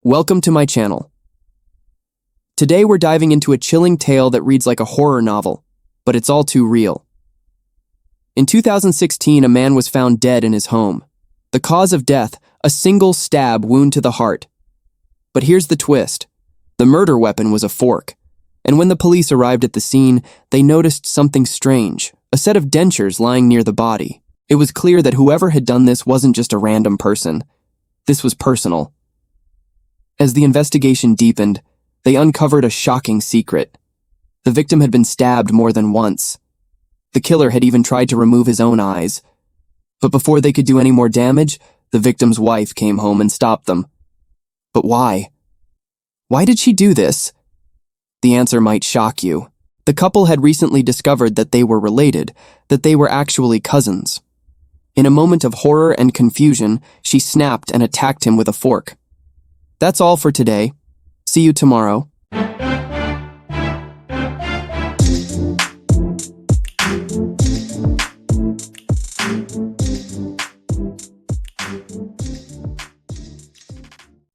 Welcome to my channel. Today we're diving into a chilling tale that reads like a horror novel, but it's all too real. In 2016, a man was found dead in his home. The cause of death, a single stab wound to the heart. But here's the twist. The murder weapon was a fork. And when the police arrived at the scene, they noticed something strange, a set of dentures lying near the body. It was clear that whoever had done this wasn't just a random person. This was personal. As the investigation deepened, they uncovered a shocking secret. The victim had been stabbed more than once. The killer had even tried to remove his own eyes. But before they could do any more damage, the victim's wife came home and stopped them. But why? Why did she do this? The answer might shock you. The couple had recently discovered that they were related, that they were actually cousins. In a moment of horror and confusion, she snapped and attacked him with a fork. That's all for today. See you tomorrow.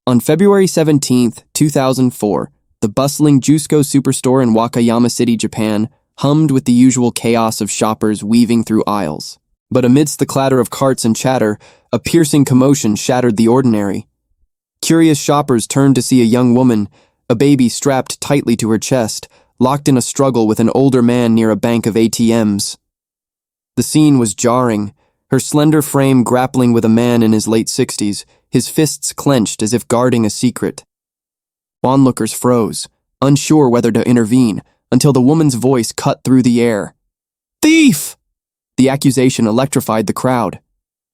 On February 17, 2004, the bustling Jusco superstore in Wakayama City, Japan, hummed with the usual chaos of shoppers weaving through aisles. But amidst the clatter of carts and chatter, a piercing commotion shattered the ordinary. Curious shoppers turned to see a young woman, a baby strapped tightly to her chest, locked in a struggle with an older man near a bank of ATMs. The scene was jarring, her slender frame grappling with a man in his late 60s, his fists clenched as if guarding a secret. Onlookers froze, unsure whether to intervene, until the woman's voice cut through the air. "Thief!" The accusation electrified the crowd.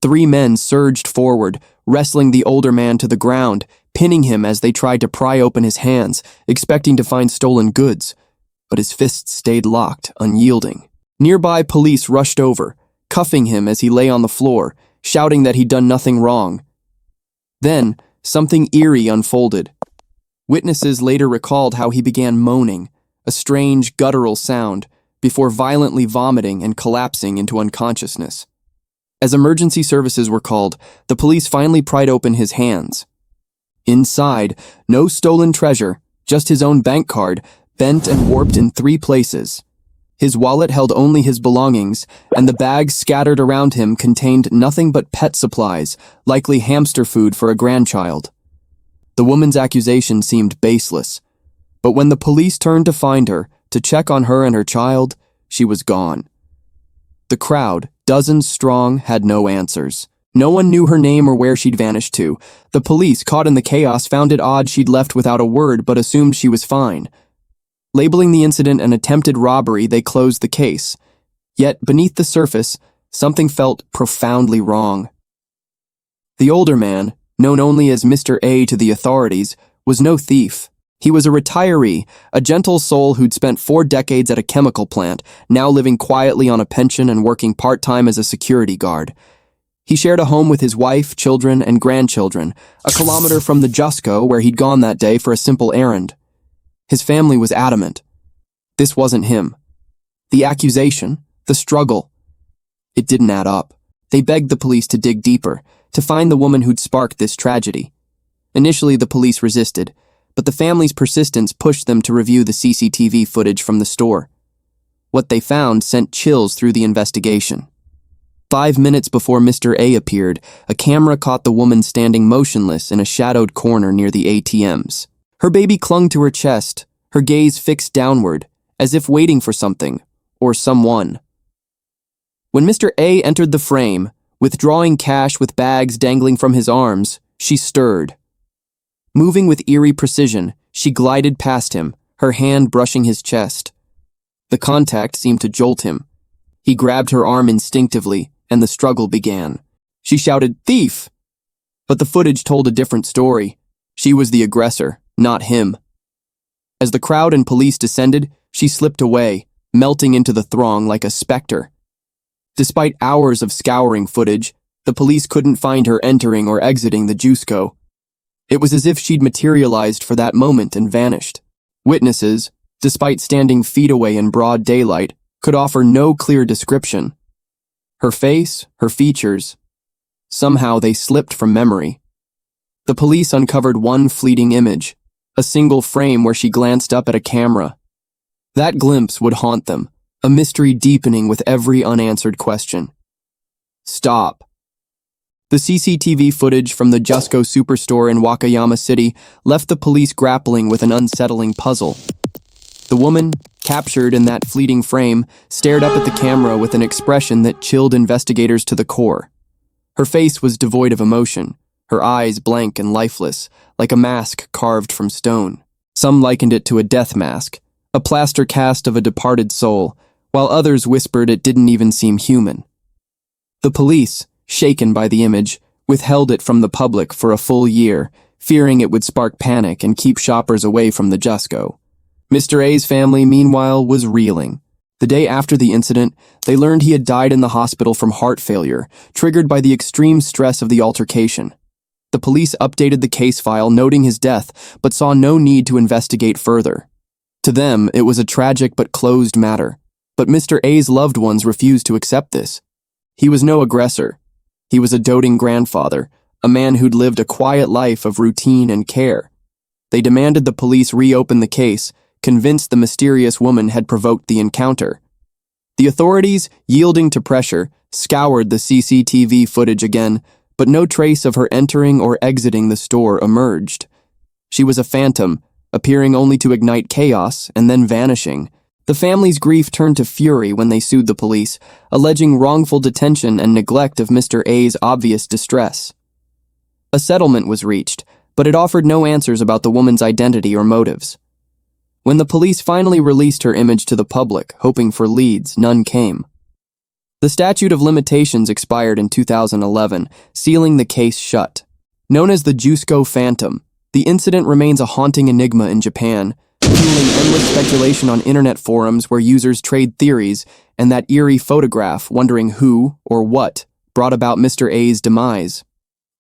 3 men surged forward, wrestling the older man to the ground, pinning him as they tried to pry open his hands, expecting to find stolen goods. But his fists stayed locked, unyielding. Nearby police rushed over, cuffing him as he lay on the floor, shouting that he'd done nothing wrong. Then, something eerie unfolded. Witnesses later recalled how he began moaning, a strange, guttural sound, before violently vomiting and collapsing into unconsciousness. As emergency services were called, the police finally pried open his hands. Inside, no stolen treasure, just his own bank card, bent and warped in 3 places. His wallet held only his belongings, and the bags scattered around him contained nothing but pet supplies, likely hamster food for a grandchild. The woman's accusation seemed baseless, but when the police turned to find her, to check on her and her child, she was gone. The crowd, dozens strong, had no answers. No one knew her name or where she'd vanished to. The police, caught in the chaos, found it odd she'd left without a word but assumed she was fine. Labeling the incident an attempted robbery, they closed the case. Yet, beneath the surface, something felt profoundly wrong. The older man, known only as Mr. A to the authorities, was no thief. He was a retiree, a gentle soul who'd spent 4 decades at a chemical plant, now living quietly on a pension and working part-time as a security guard. He shared a home with his wife, children, and grandchildren, a kilometer from the Jusco where he'd gone that day for a simple errand. His family was adamant. This wasn't him. The accusation, the struggle, it didn't add up. They begged the police to dig deeper, to find the woman who'd sparked this tragedy. Initially, the police resisted, but the family's persistence pushed them to review the CCTV footage from the store. What they found sent chills through the investigation. 5 minutes before Mr. A appeared, a camera caught the woman standing motionless in a shadowed corner near the ATMs. Her baby clung to her chest, her gaze fixed downward, as if waiting for something, or someone. When Mr. A entered the frame, withdrawing cash with bags dangling from his arms, she stirred. Moving with eerie precision, she glided past him, her hand brushing his chest. The contact seemed to jolt him. He grabbed her arm instinctively, and the struggle began. She shouted, "Thief!" But the footage told a different story. She was the aggressor, not him. As the crowd and police descended, she slipped away, melting into the throng like a specter. Despite hours of scouring footage, the police couldn't find her entering or exiting the Jusco. It was as if she'd materialized for that moment and vanished. Witnesses, despite standing feet away in broad daylight, could offer no clear description. Her face, her features, somehow they slipped from memory. The police uncovered one fleeting image, a single frame where she glanced up at a camera. That glimpse would haunt them, a mystery deepening with every unanswered question. Stop. The CCTV footage from the Jusco Superstore in Wakayama City left the police grappling with an unsettling puzzle. The woman, captured in that fleeting frame, stared up at the camera with an expression that chilled investigators to the core. Her face was devoid of emotion, her eyes blank and lifeless, like a mask carved from stone. Some likened it to a death mask, a plaster cast of a departed soul, while others whispered it didn't even seem human. The police, shaken by the image, withheld it from the public for a full year, fearing it would spark panic and keep shoppers away from the Jusco. Mr. A's family, meanwhile, was reeling. The day after the incident, they learned he had died in the hospital from heart failure, triggered by the extreme stress of the altercation. The police updated the case file noting his death, but saw no need to investigate further. To them, it was a tragic but closed matter. But Mr. A's loved ones refused to accept this. He was no aggressor. He was a doting grandfather, a man who'd lived a quiet life of routine and care. They demanded the police reopen the case, convinced the mysterious woman had provoked the encounter. The authorities, yielding to pressure, scoured the CCTV footage again, but no trace of her entering or exiting the store emerged. She was a phantom, appearing only to ignite chaos and then vanishing. The family's grief turned to fury when they sued the police, alleging wrongful detention and neglect of Mr. A's obvious distress. A settlement was reached, but it offered no answers about the woman's identity or motives. When the police finally released her image to the public, hoping for leads, none came. The statute of limitations expired in 2011, sealing the case shut. Known as the Jusco Phantom, the incident remains a haunting enigma in Japan, fueling endless speculation on internet forums where users trade theories and that eerie photograph wondering who or what brought about Mr. A's demise.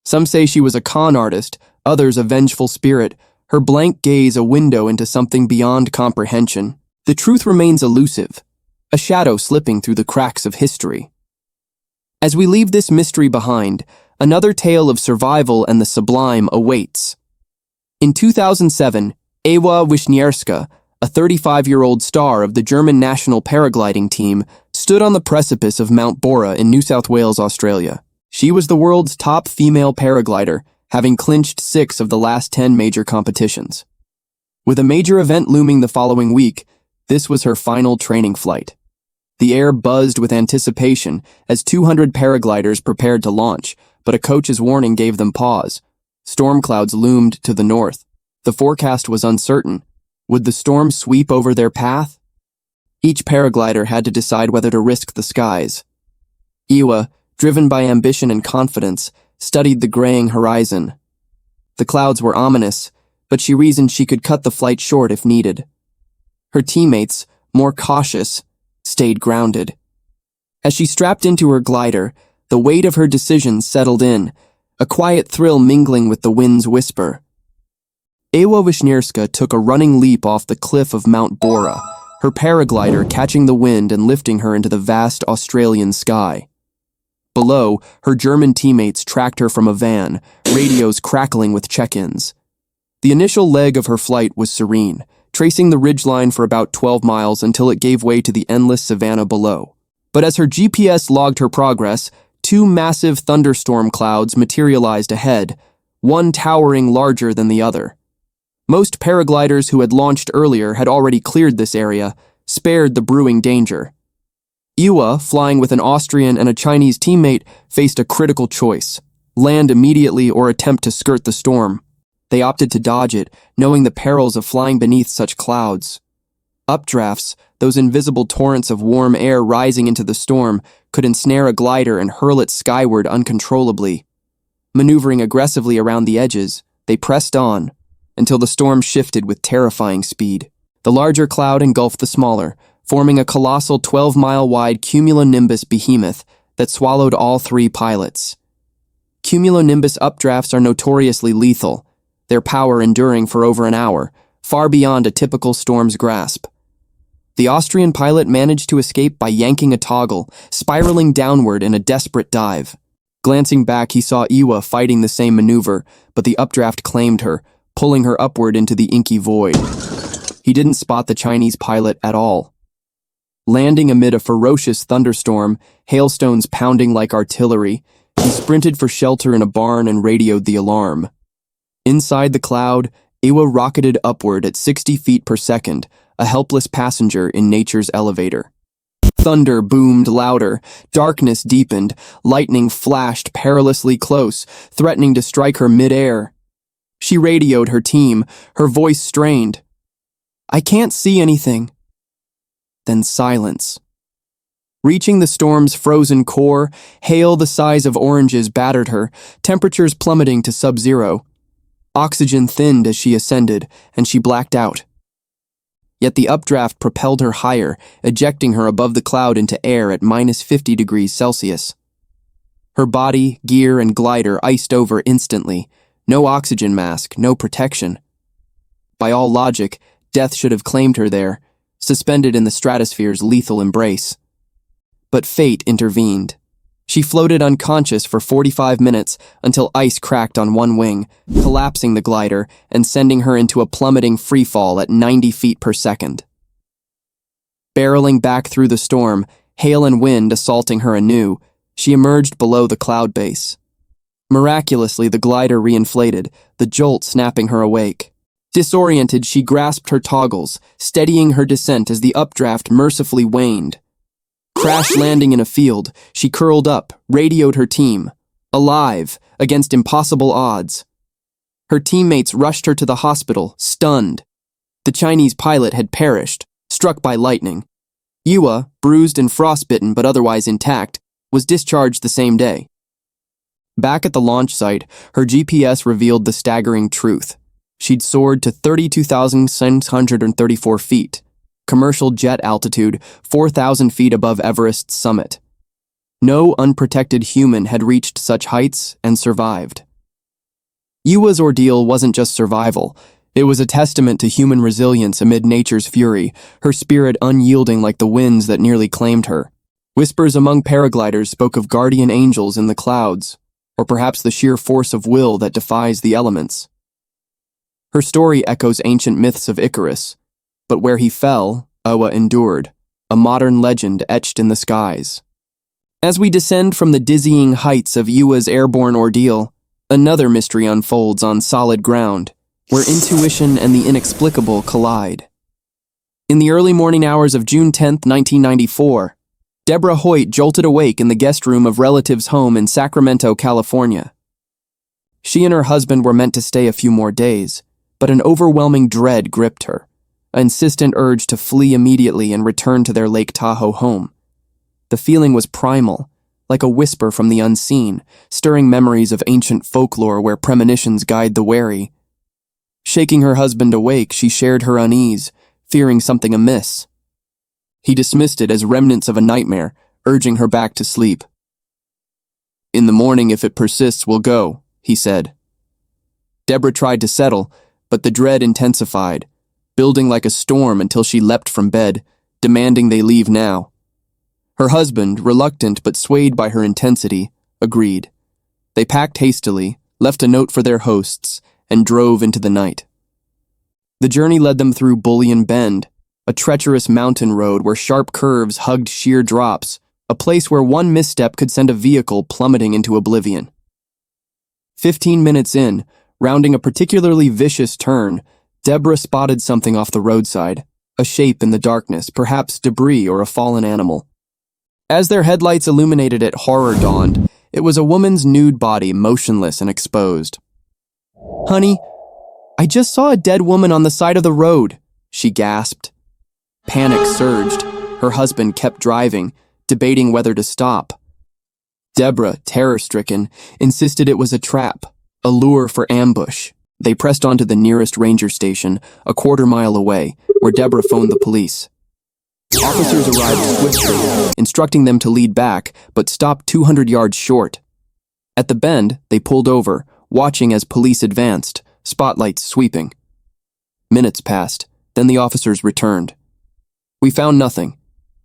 Some say she was a con artist, others a vengeful spirit, her blank gaze a window into something beyond comprehension. The truth remains elusive, a shadow slipping through the cracks of history. As we leave this mystery behind, another tale of survival and the sublime awaits. In 2007, Ewa Wisniewska, a 35-year-old star of the German national paragliding team, stood on the precipice of Mount Bora in New South Wales, Australia. She was the world's top female paraglider, having clinched 6 of the last 10 major competitions. With a major event looming the following week, this was her final training flight. The air buzzed with anticipation as 200 paragliders prepared to launch, but a coach's warning gave them pause. Storm clouds loomed to the north. The forecast was uncertain. Would the storm sweep over their path? Each paraglider had to decide whether to risk the skies. Ewa, driven by ambition and confidence, studied the graying horizon. The clouds were ominous, but she reasoned she could cut the flight short if needed. Her teammates, more cautious, stayed grounded. As she strapped into her glider, the weight of her decision settled in, a quiet thrill mingling with the wind's whisper. Ewa Wisniewska took a running leap off the cliff of Mount Bora, her paraglider catching the wind and lifting her into the vast Australian sky. Below, her German teammates tracked her from a van, radios crackling with check-ins. The initial leg of her flight was serene, tracing the ridgeline for about 12 miles until it gave way to the endless savanna below. But as her GPS logged her progress, 2 massive thunderstorm clouds materialized ahead, one towering larger than the other. Most paragliders who had launched earlier had already cleared this area, spared the brewing danger. Ewa, flying with an Austrian and a Chinese teammate, faced a critical choice: land immediately or attempt to skirt the storm. They opted to dodge it, knowing the perils of flying beneath such clouds. Updrafts, those invisible torrents of warm air rising into the storm, could ensnare a glider and hurl it skyward uncontrollably. Maneuvering aggressively around the edges, they pressed on, until the storm shifted with terrifying speed. The larger cloud engulfed the smaller, forming a colossal 12-mile-wide cumulonimbus behemoth that swallowed all 3 pilots. Cumulonimbus updrafts are notoriously lethal, their power enduring for over an hour, far beyond a typical storm's grasp. The Austrian pilot managed to escape by yanking a toggle, spiraling downward in a desperate dive. Glancing back, he saw Iwa fighting the same maneuver, but the updraft claimed her, pulling her upward into the inky void. He didn't spot the Chinese pilot at all. Landing amid a ferocious thunderstorm, hailstones pounding like artillery, he sprinted for shelter in a barn and radioed the alarm. Inside the cloud, Iwa rocketed upward at 60 feet per second, a helpless passenger in nature's elevator. Thunder boomed louder, darkness deepened, lightning flashed perilously close, threatening to strike her mid-air. She radioed her team, her voice strained. "I can't see anything." Then silence. Reaching the storm's frozen core, hail the size of oranges battered her, temperatures plummeting to sub-zero. Oxygen thinned as she ascended, and she blacked out. Yet the updraft propelled her higher, ejecting her above the cloud into air at minus 50 degrees Celsius. Her body, gear, and glider iced over instantly. No oxygen mask, no protection. By all logic, death should have claimed her there, suspended in the stratosphere's lethal embrace. But fate intervened. She floated unconscious for 45 minutes until ice cracked on one wing, collapsing the glider and sending her into a plummeting freefall at 90 feet per second. Barreling back through the storm, hail and wind assaulting her anew, she emerged below the cloud base. Miraculously, the glider reinflated, the jolt snapping her awake. Disoriented, she grasped her toggles, steadying her descent as the updraft mercifully waned. Crash landing in a field, she curled up, radioed her team. Alive, against impossible odds. Her teammates rushed her to the hospital, stunned. The Chinese pilot had perished, struck by lightning. Iwa, bruised and frostbitten but otherwise intact, was discharged the same day. Back at the launch site, her GPS revealed the staggering truth. She'd soared to 32,634 feet. Commercial jet altitude, 4,000 feet above Everest's summit. No unprotected human had reached such heights and survived. Iwa's ordeal wasn't just survival. It was a testament to human resilience amid nature's fury, her spirit unyielding like the winds that nearly claimed her. Whispers among paragliders spoke of guardian angels in the clouds, or perhaps the sheer force of will that defies the elements. Her story echoes ancient myths of Icarus, but where he fell, Iwa endured, a modern legend etched in the skies. As we descend from the dizzying heights of Iwa's airborne ordeal, another mystery unfolds on solid ground, where intuition and the inexplicable collide. In the early morning hours of June 10, 1994, Deborah Hoyt jolted awake in the guest room of relatives' home in Sacramento, California. She and her husband were meant to stay a few more days, but an overwhelming dread gripped her. An insistent urge to flee immediately and return to their Lake Tahoe home. The feeling was primal, like a whisper from the unseen, stirring memories of ancient folklore where premonitions guide the wary. Shaking her husband awake, she shared her unease, fearing something amiss. He dismissed it as remnants of a nightmare, urging her back to sleep. "In the morning, if it persists, we'll go," he said. Deborah tried to settle, but the dread intensified, building like a storm until she leapt from bed, demanding they leave now. Her husband, reluctant but swayed by her intensity, agreed. They packed hastily, left a note for their hosts, and drove into the night. The journey led them through Bullion Bend, a treacherous mountain road where sharp curves hugged sheer drops, a place where one misstep could send a vehicle plummeting into oblivion. 15 minutes in, rounding a particularly vicious turn, Deborah spotted something off the roadside, a shape in the darkness, perhaps debris or a fallen animal. As their headlights illuminated it, horror dawned. It was a woman's nude body, motionless and exposed. "Honey, I just saw a dead woman on the side of the road," she gasped. Panic surged. Her husband kept driving, debating whether to stop. Deborah, terror-stricken, insisted it was a trap, a lure for ambush. They pressed on to the nearest ranger station, a quarter-mile away, where Deborah phoned the police. Officers arrived swiftly, instructing them to lead back, but stopped 200 yards short. At the bend, they pulled over, watching as police advanced, spotlights sweeping. Minutes passed, then the officers returned. "We found nothing.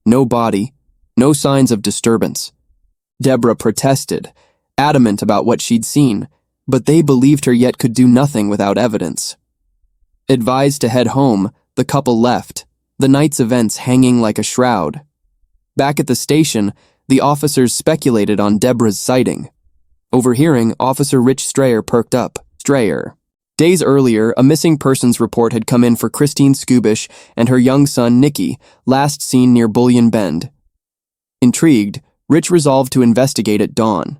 No body, no signs of disturbance." Deborah protested. adamant about what she'd seen, but they believed her yet could do nothing without evidence. Advised to head home, the couple left, the night's events hanging like a shroud. Back at the station, the officers speculated on Deborah's sighting. Overhearing, Officer Rich Strayer perked up. Strayer. Days earlier, a missing persons report had come in for Christine Skubish and her young son, Nicky, last seen near Bullion Bend. Intrigued, Rich resolved to investigate at dawn.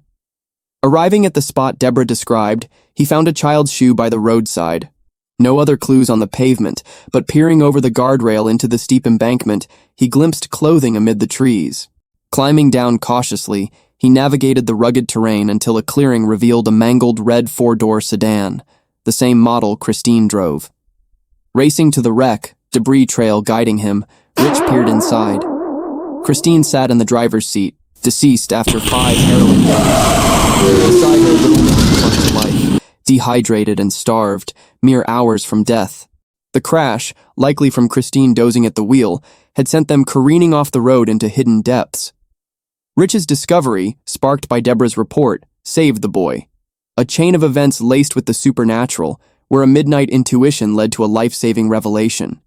Arriving at the spot Deborah described, he found a child's shoe by the roadside. No other clues on the pavement, but peering over the guardrail into the steep embankment, he glimpsed clothing amid the trees. Climbing down cautiously, he navigated the rugged terrain until a clearing revealed a mangled red four-door sedan, the same model Christine drove. Racing to the wreck, debris trail guiding him, Rich peered inside. Christine sat in the driver's seat, deceased after 5 heroin days. Beside her, little Nicky clung to life, dehydrated and starved, mere hours from death. The crash, likely from Christine dozing at the wheel, had sent them careening off the road into hidden depths. Rich's discovery, sparked by Deborah's report, saved the boy. A chain of events laced with the supernatural, where a midnight intuition led to a life-saving revelation.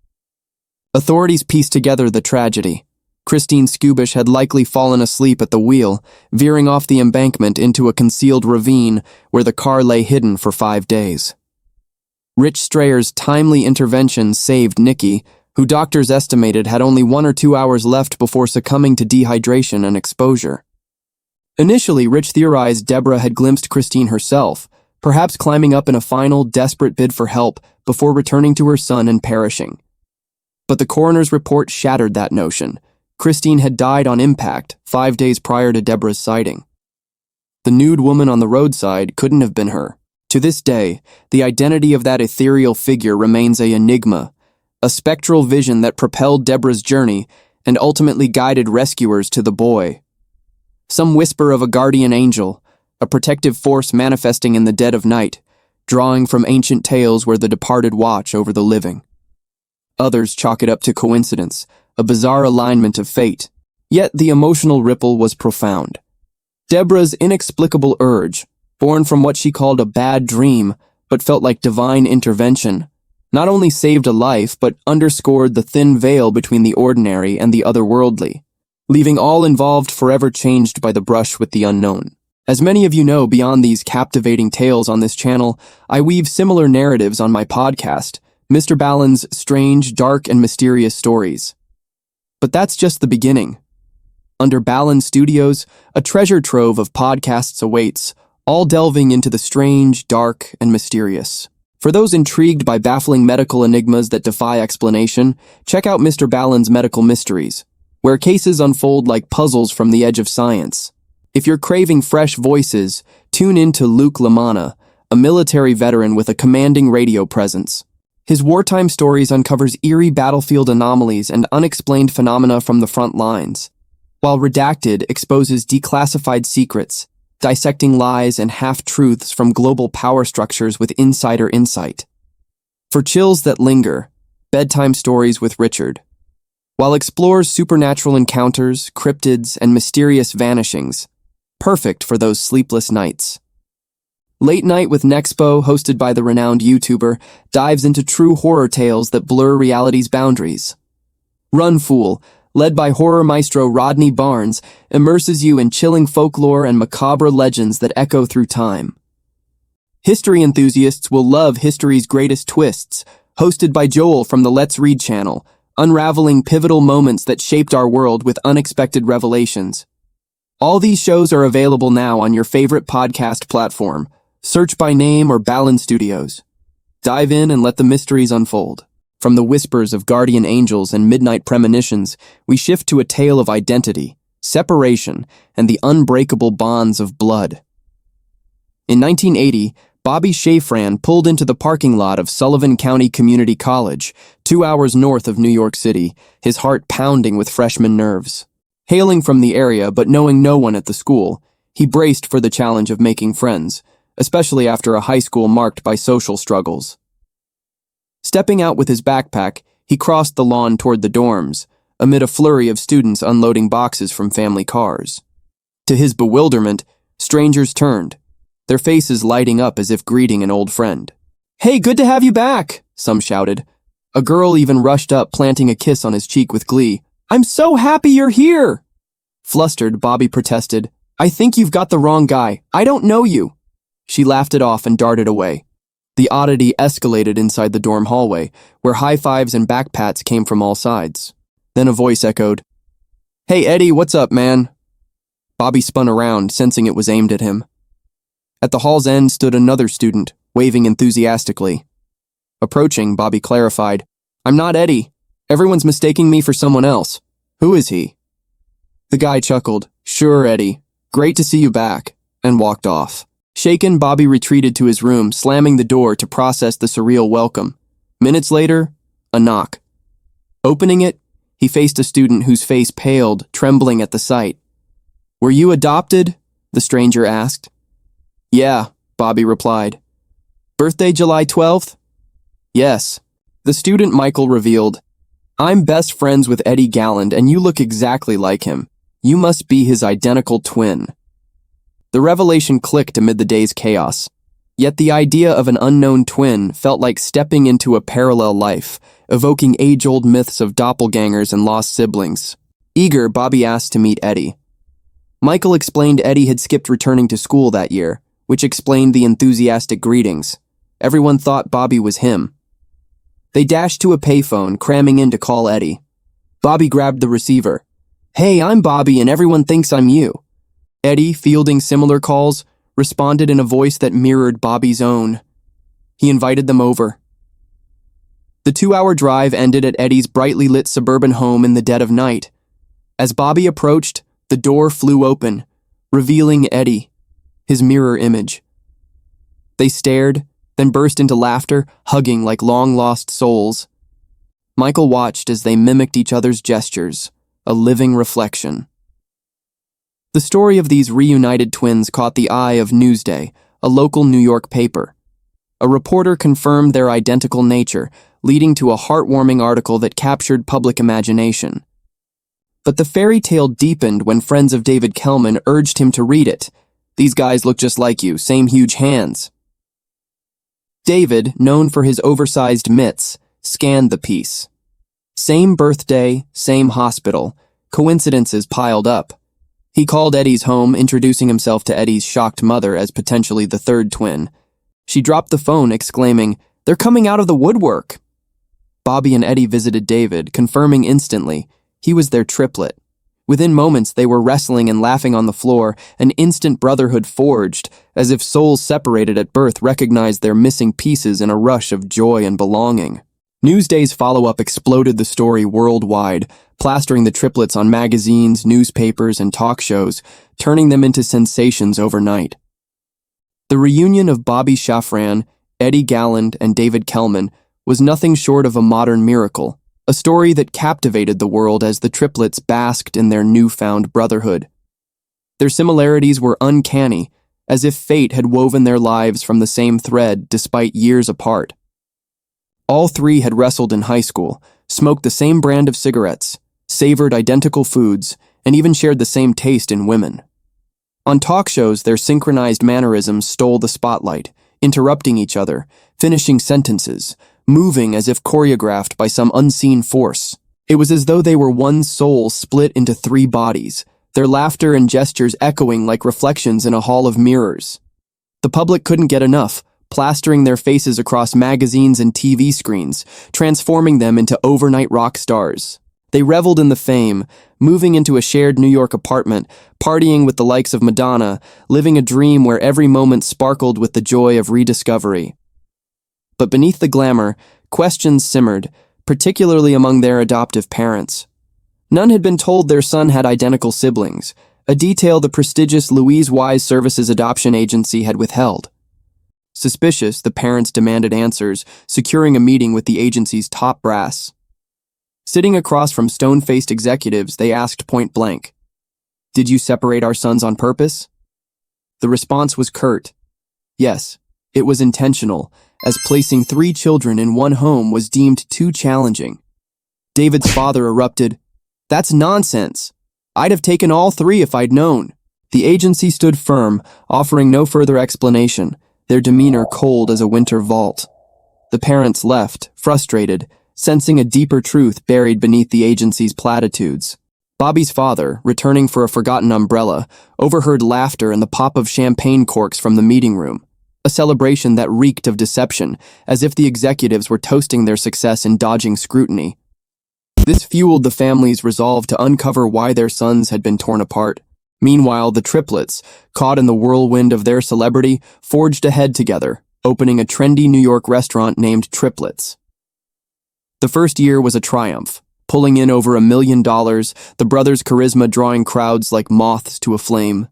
Authorities pieced together the tragedy. Christine Skubish had likely fallen asleep at the wheel, veering off the embankment into a concealed ravine where the car lay hidden for 5 days. Rich Strayer's timely intervention saved Nicky, who doctors estimated had only 1 or 2 hours left before succumbing to dehydration and exposure. Initially, Rich theorized Deborah had glimpsed Christine herself, perhaps climbing up in a final, desperate bid for help before returning to her son and perishing. But the coroner's report shattered that notion. Christine had died on impact 5 days prior to Deborah's sighting. The nude woman on the roadside couldn't have been her. To this day, the identity of that ethereal figure remains an enigma, a spectral vision that propelled Deborah's journey and ultimately guided rescuers to the boy. Some whisper of a guardian angel, a protective force manifesting in the dead of night, drawing from ancient tales where the departed watch over the living. Others chalk it up to coincidence, a bizarre alignment of fate. Yet the emotional ripple was profound. Deborah's inexplicable urge, born from what she called a bad dream, but felt like divine intervention, not only saved a life, but underscored the thin veil between the ordinary and the otherworldly, leaving all involved forever changed by the brush with the unknown. As many of you know, beyond these captivating tales on this channel, I weave similar narratives on my podcast, Mr. Ballen's Strange, Dark, and Mysterious Stories. But that's just the beginning. Under Ballen Studios, a treasure trove of podcasts awaits, all delving into the strange, dark, and mysterious. For those intrigued by baffling medical enigmas that defy explanation, check out Mr. Ballen's Medical Mysteries, where cases unfold like puzzles from the edge of science. If you're craving fresh voices, tune in to Luke Lamanna, a military veteran with a commanding radio presence. His wartime stories uncovers eerie battlefield anomalies and unexplained phenomena from the front lines, while Redacted exposes declassified secrets, dissecting lies and half-truths from global power structures with insider insight. For chills that linger, Bedtime Stories with Richard, while explores supernatural encounters, cryptids, and mysterious vanishings, perfect for those sleepless nights. Late Night with Nexpo, hosted by the renowned YouTuber, dives into true horror tales that blur reality's boundaries. Run Fool, led by horror maestro Rodney Barnes, immerses you in chilling folklore and macabre legends that echo through time. History enthusiasts will love History's Greatest Twists, hosted by Joel from the Let's Read channel, unraveling pivotal moments that shaped our world with unexpected revelations. All these shows are available now on your favorite podcast platform. Search by name or Ballen Studios. Dive in and let the mysteries unfold. From the whispers of guardian angels and midnight premonitions, we shift to a tale of identity, separation, and the unbreakable bonds of blood. In 1980, Bobby Shafran pulled into the parking lot of Sullivan County Community College, 2 hours north of New York City, his heart pounding with freshman nerves. Hailing from the area but knowing no one at the school, he braced for the challenge of making friends, especially after a high school marked by social struggles. Stepping out with his backpack, he crossed the lawn toward the dorms, amid a flurry of students unloading boxes from family cars. To his bewilderment, Strangers turned, their faces lighting up as if greeting an old friend. "Hey, good to have you back," some shouted. A girl even rushed up, planting a kiss on his cheek with glee. "I'm so happy you're here!" Flustered, Bobby protested, "I think you've got the wrong guy. I don't know you." She laughed it off and darted away. The oddity escalated inside the dorm hallway, where high fives and backpats came from all sides. Then a voice echoed, "Hey Eddie, what's up, man?" Bobby spun around, sensing it was aimed at him. At the hall's end stood another student, waving enthusiastically. Approaching, Bobby clarified, "I'm not Eddie. Everyone's mistaking me for someone else. Who is he?" The guy chuckled, "Sure, Eddie. Great to see you back," and walked off. Shaken, Bobby retreated to his room, slamming the door to process the surreal welcome. Minutes later, a knock. Opening it, he faced a student whose face paled, trembling at the sight. "Were you adopted?" the stranger asked. "Yeah," Bobby replied. "Birthday July 12th? "Yes." The student Michael revealed, "I'm best friends with Eddie Galland and you look exactly like him. You must be his identical twin." The revelation clicked amid the day's chaos. Yet the idea of an unknown twin felt like stepping into a parallel life, evoking age-old myths of doppelgangers and lost siblings. Eager, Bobby asked to meet Eddie. Michael explained Eddie had skipped returning to school that year, which explained the enthusiastic greetings. Everyone thought Bobby was him. They dashed to a payphone, cramming in to call Eddie. Bobby grabbed the receiver. "Hey, I'm Bobby and everyone thinks I'm you." Eddie, fielding similar calls, responded in a voice that mirrored Bobby's own. He invited them over. The 2-hour drive ended at Eddie's brightly lit suburban home in the dead of night. As Bobby approached, the door flew open, revealing Eddie, his mirror image. They stared, then burst into laughter, hugging like long-lost souls. Michael watched as they mimicked each other's gestures, a living reflection. The story of these reunited twins caught the eye of Newsday, a local New York paper. A reporter confirmed their identical nature, leading to a heartwarming article that captured public imagination. But the fairy tale deepened when friends of David Kellman urged him to read it. "These guys look just like you, same huge hands." David, known for his oversized mitts, scanned the piece. Same birthday, same hospital, coincidences piled up. He called Eddie's home, introducing himself to Eddie's shocked mother as potentially the third twin. She dropped the phone, exclaiming, "They're coming out of the woodwork." Bobby and Eddie visited David, confirming instantly he was their triplet. Within moments, they were wrestling and laughing on the floor, an instant brotherhood forged, as if souls separated at birth recognized their missing pieces in a rush of joy and belonging. Newsday's follow-up exploded the story worldwide, plastering the triplets on magazines, newspapers, and talk shows, turning them into sensations overnight. The reunion of Bobby Shafran, Eddie Galland, and David Kellman was nothing short of a modern miracle, a story that captivated the world as the triplets basked in their newfound brotherhood. Their similarities were uncanny, as if fate had woven their lives from the same thread despite years apart. All three had wrestled in high school, smoked the same brand of cigarettes, savored identical foods, and even shared the same taste in women. On talk shows, their synchronized mannerisms stole the spotlight, interrupting each other, finishing sentences, moving as if choreographed by some unseen force. It was as though they were one soul split into 3 bodies, their laughter and gestures echoing like reflections in a hall of mirrors. The public couldn't get enough, plastering their faces across magazines and TV screens, transforming them into overnight rock stars. They reveled in the fame, moving into a shared New York apartment, partying with the likes of Madonna, living a dream where every moment sparkled with the joy of rediscovery. But beneath the glamour, questions simmered, particularly among their adoptive parents. None had been told their son had identical siblings, a detail the prestigious Louise Wise Services adoption agency had withheld. Suspicious, the parents demanded answers, securing a meeting with the agency's top brass. Sitting across from stone-faced executives, they asked point blank, "Did you separate our sons on purpose?" The response was curt. Yes, it was intentional, as placing 3 children in one home was deemed too challenging. David's father erupted, "That's nonsense. I'd have taken all 3 if I'd known." The agency stood firm, offering no further explanation, their demeanor cold as a winter vault. The parents left, frustrated, sensing a deeper truth buried beneath the agency's platitudes. Bobby's father, returning for a forgotten umbrella, overheard laughter and the pop of champagne corks from the meeting room, a celebration that reeked of deception, as if the executives were toasting their success in dodging scrutiny. This fueled the family's resolve to uncover why their sons had been torn apart. Meanwhile, the triplets, caught in the whirlwind of their celebrity, forged ahead together, opening a trendy New York restaurant named Triplets. The first year was a triumph, pulling in over $1 million, the brothers' charisma drawing crowds like moths to a flame.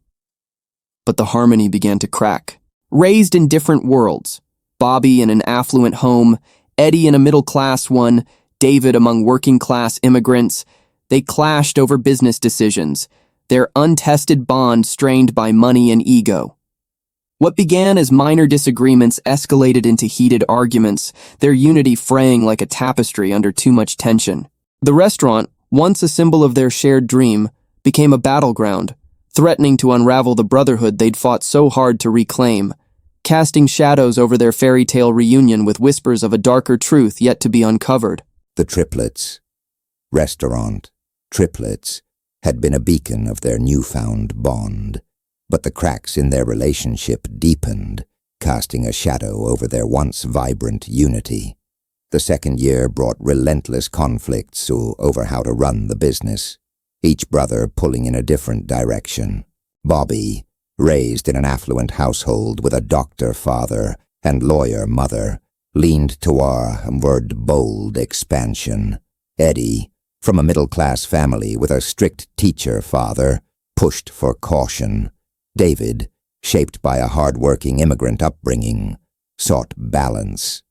But the harmony began to crack. Raised in different worlds, Bobby in an affluent home, Eddie in a middle-class one, David among working-class immigrants, they clashed over business decisions, their untested bond strained by money and ego. What began as minor disagreements escalated into heated arguments, their unity fraying like a tapestry under too much tension. The restaurant, once a symbol of their shared dream, became a battleground, threatening to unravel the brotherhood they'd fought so hard to reclaim, casting shadows over their fairy tale reunion with whispers of a darker truth yet to be uncovered. The Triplets, restaurant, Triplets, had been a beacon of their newfound bond, but the cracks in their relationship deepened, casting a shadow over their once vibrant unity. The second year brought relentless conflicts over how to run the business, each brother pulling in a different direction. Bobby, raised in an affluent household with a doctor father and lawyer mother, leaned toward bold expansion. Eddie, from a middle-class family with a strict teacher father, pushed for caution. David, shaped by a hard-working immigrant upbringing, sought balance,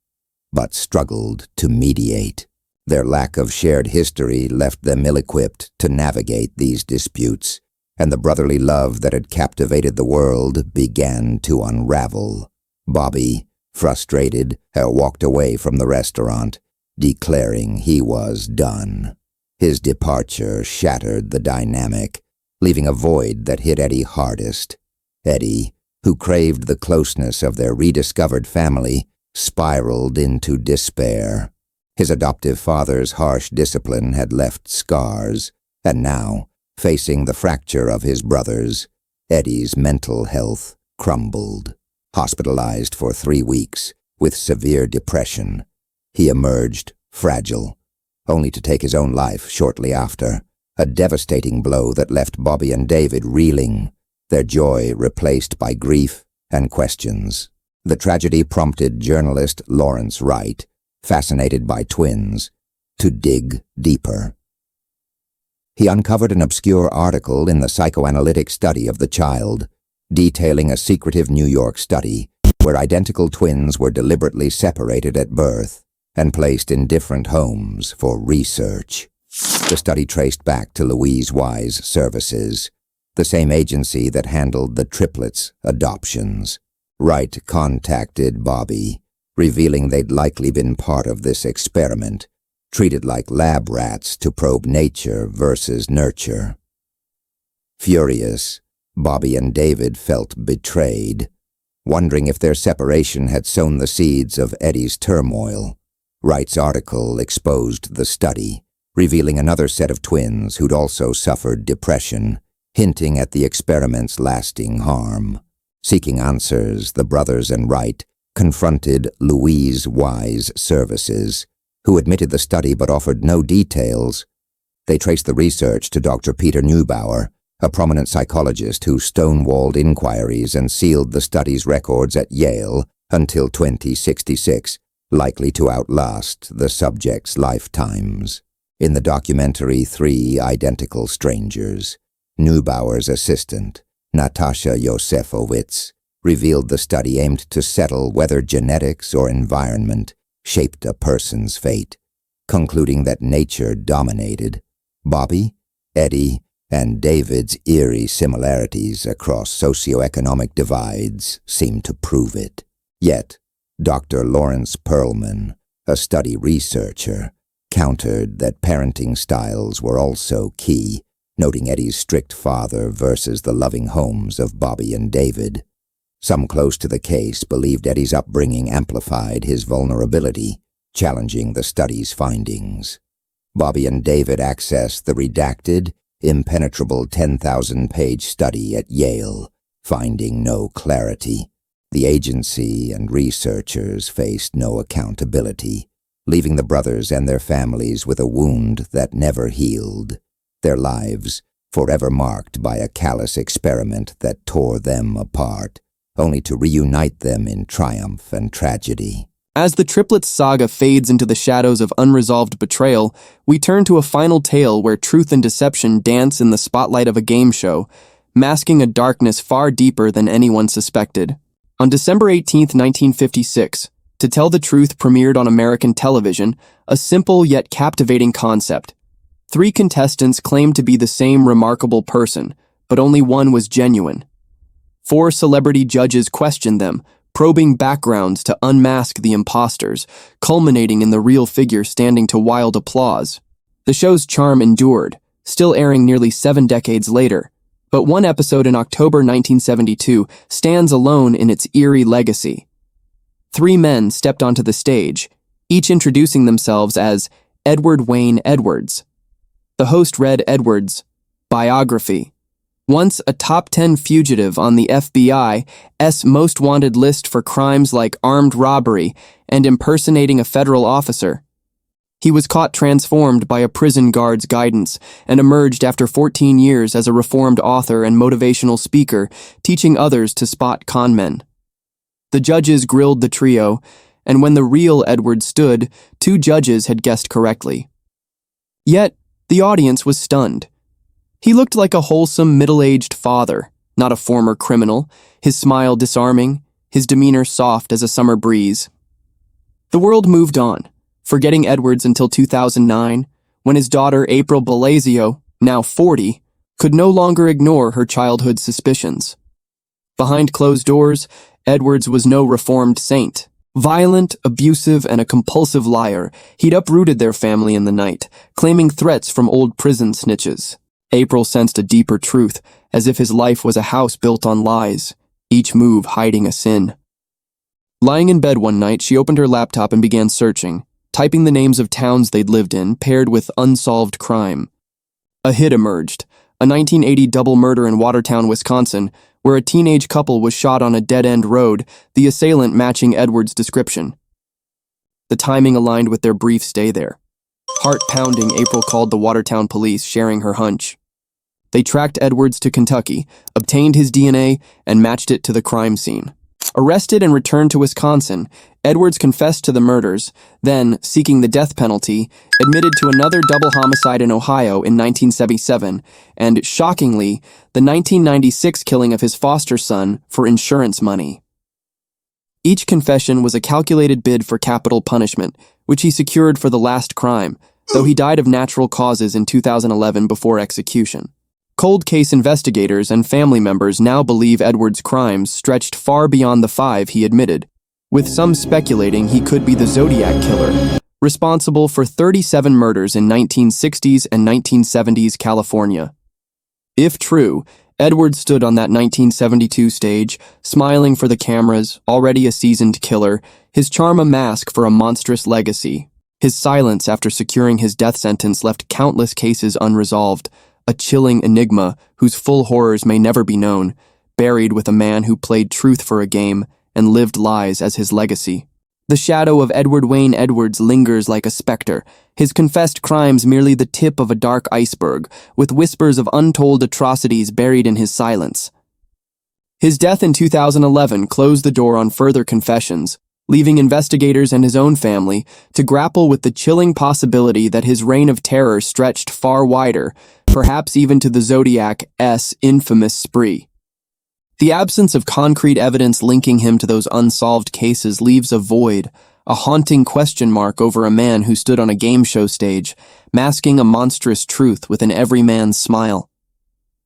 but struggled to mediate. Their lack of shared history left them ill-equipped to navigate these disputes, and the brotherly love that had captivated the world began to unravel. Bobby, frustrated, walked away from the restaurant, declaring he was done. His departure shattered the dynamic, leaving a void that hit Eddie hardest. Eddie, who craved the closeness of their rediscovered family, spiraled into despair. His adoptive father's harsh discipline had left scars, and now, facing the fracture of his brothers, Eddie's mental health crumbled. Hospitalized for 3 weeks, with severe depression, he emerged fragile, only to take his own life shortly after, a devastating blow that left Bobby and David reeling, their joy replaced by grief and questions. The tragedy prompted journalist Lawrence Wright, fascinated by twins, to dig deeper. He uncovered an obscure article in the psychoanalytic study of the child, detailing a secretive New York study where identical twins were deliberately separated at birth and placed in different homes for research. The study traced back to Louise Wise Services, the same agency that handled the triplets' adoptions. Wright contacted Bobby, revealing they'd likely been part of this experiment, treated like lab rats to probe nature versus nurture. Furious, Bobby and David felt betrayed, wondering if their separation had sown the seeds of Eddie's turmoil. Wright's article exposed the study, revealing another set of twins who'd also suffered depression, hinting at the experiment's lasting harm. Seeking answers, the brothers and Wright confronted Louise Wise Services, who admitted the study but offered no details. They traced the research to Dr. Peter Neubauer, a prominent psychologist who stonewalled inquiries and sealed the study's records at Yale until 2066, likely to outlast the subject's lifetimes. In the documentary 3 Identical Strangers, Neubauer's assistant, Natasha Yosefowitz, revealed the study aimed to settle whether genetics or environment shaped a person's fate, concluding that nature dominated. Bobby, Eddie, and David's eerie similarities across socioeconomic divides seemed to prove it. Yet, Dr. Lawrence Perlman, a study researcher, countered that parenting styles were also key, noting Eddie's strict father versus the loving homes of Bobby and David. Some close to the case believed Eddie's upbringing amplified his vulnerability, challenging the study's findings. Bobby and David accessed the redacted, impenetrable 10,000-page study at Yale, finding no clarity. The agency and researchers faced no accountability, leaving the brothers and their families with a wound that never healed, their lives forever marked by a callous experiment that tore them apart, only to reunite them in triumph and tragedy. As the triplets saga fades into the shadows of unresolved betrayal, we turn to a final tale where truth and deception dance in the spotlight of a game show, masking a darkness far deeper than anyone suspected. On December 18, 1956, To Tell the Truth premiered on American television, a simple yet captivating concept. 3 contestants claimed to be the same remarkable person, but only one was genuine. 4 celebrity judges questioned them, probing backgrounds to unmask the imposters, culminating in the real figure standing to wild applause. The show's charm endured, still airing nearly 7 decades later, but one episode in October 1972 stands alone in its eerie legacy. 3 men stepped onto the stage, each introducing themselves as Edward Wayne Edwards. The host read Edwards' biography. Once a top 10 fugitive on the FBI's most wanted list for crimes like armed robbery and impersonating a federal officer. He was caught transformed by a prison guard's guidance and emerged after 14 years as a reformed author and motivational speaker, teaching others to spot conmen. The judges grilled the trio, and when the real Edward stood, 2 judges had guessed correctly. Yet, the audience was stunned. He looked like a wholesome, middle-aged father, not a former criminal, his smile disarming, his demeanor soft as a summer breeze. The world moved on, forgetting Edwards until 2009, when his daughter April Blasio, now 40, could no longer ignore her childhood suspicions. Behind closed doors, Edwards was no reformed saint. Violent, abusive, and a compulsive liar, he'd uprooted their family in the night, claiming threats from old prison snitches. April sensed a deeper truth, as if his life was a house built on lies, each move hiding a sin. Lying in bed one night, she opened her laptop and began searching, typing the names of towns they'd lived in, paired with unsolved crime. A hit emerged, a 1980 double murder in Watertown, Wisconsin, where a teenage couple was shot on a dead-end road, the assailant matching Edwards' description. The timing aligned with their brief stay there. Heart-pounding, April called the Watertown police, sharing her hunch. They tracked Edwards to Kentucky, obtained his DNA, and matched it to the crime scene. Arrested and returned to Wisconsin, Edwards confessed to the murders, then, seeking the death penalty, admitted to another double homicide in Ohio in 1977, and, shockingly, the 1996 killing of his foster son for insurance money. Each confession was a calculated bid for capital punishment, which he secured for the last crime, though he died of natural causes in 2011 before execution. Cold case investigators and family members now believe Edwards' crimes stretched far beyond the 5 he admitted, with some speculating he could be the Zodiac Killer, responsible for 37 murders in 1960s and 1970s California. If true, Edwards stood on that 1972 stage, smiling for the cameras, already a seasoned killer, his charm a mask for a monstrous legacy. His silence after securing his death sentence left countless cases unresolved, a chilling enigma whose full horrors may never be known, buried with a man who played truth for a game and lived lies as his legacy. The shadow of Edward Wayne Edwards lingers like a specter, his confessed crimes merely the tip of a dark iceberg, with whispers of untold atrocities buried in his silence. His death in 2011 closed the door on further confessions, leaving investigators and his own family to grapple with the chilling possibility that his reign of terror stretched far wider, perhaps even to the Zodiac's infamous spree. The absence of concrete evidence linking him to those unsolved cases leaves a void, a haunting question mark over a man who stood on a game show stage, masking a monstrous truth within every man's smile.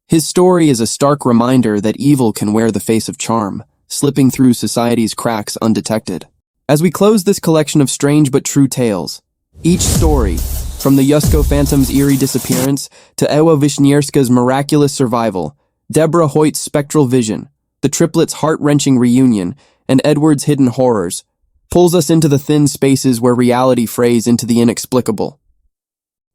His story is a stark reminder that evil can wear the face of charm, slipping through society's cracks undetected. As we close this collection of strange but true tales, each story, From the Jusco Phantom's eerie disappearance to Ewa Wisniewska's miraculous survival, Deborah Hoyt's spectral vision, the triplets' heart-wrenching reunion, and Edward's hidden horrors, pulls us into the thin spaces where reality frays into the inexplicable.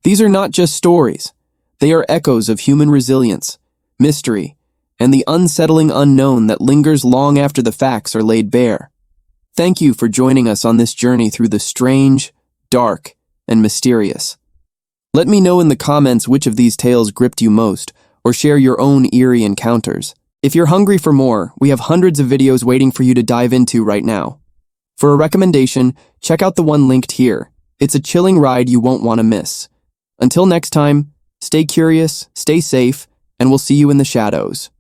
These are not just stories. They are echoes of human resilience, mystery, and the unsettling unknown that lingers long after the facts are laid bare. Thank you for joining us on this journey through the strange, dark, and mysterious. Let me know in the comments which of these tales gripped you most, or share your own eerie encounters. If you're hungry for more, we have hundreds of videos waiting for you to dive into right now. For a recommendation, check out the one linked here. It's a chilling ride you won't want to miss. Until next time, stay curious, stay safe, and we'll see you in the shadows.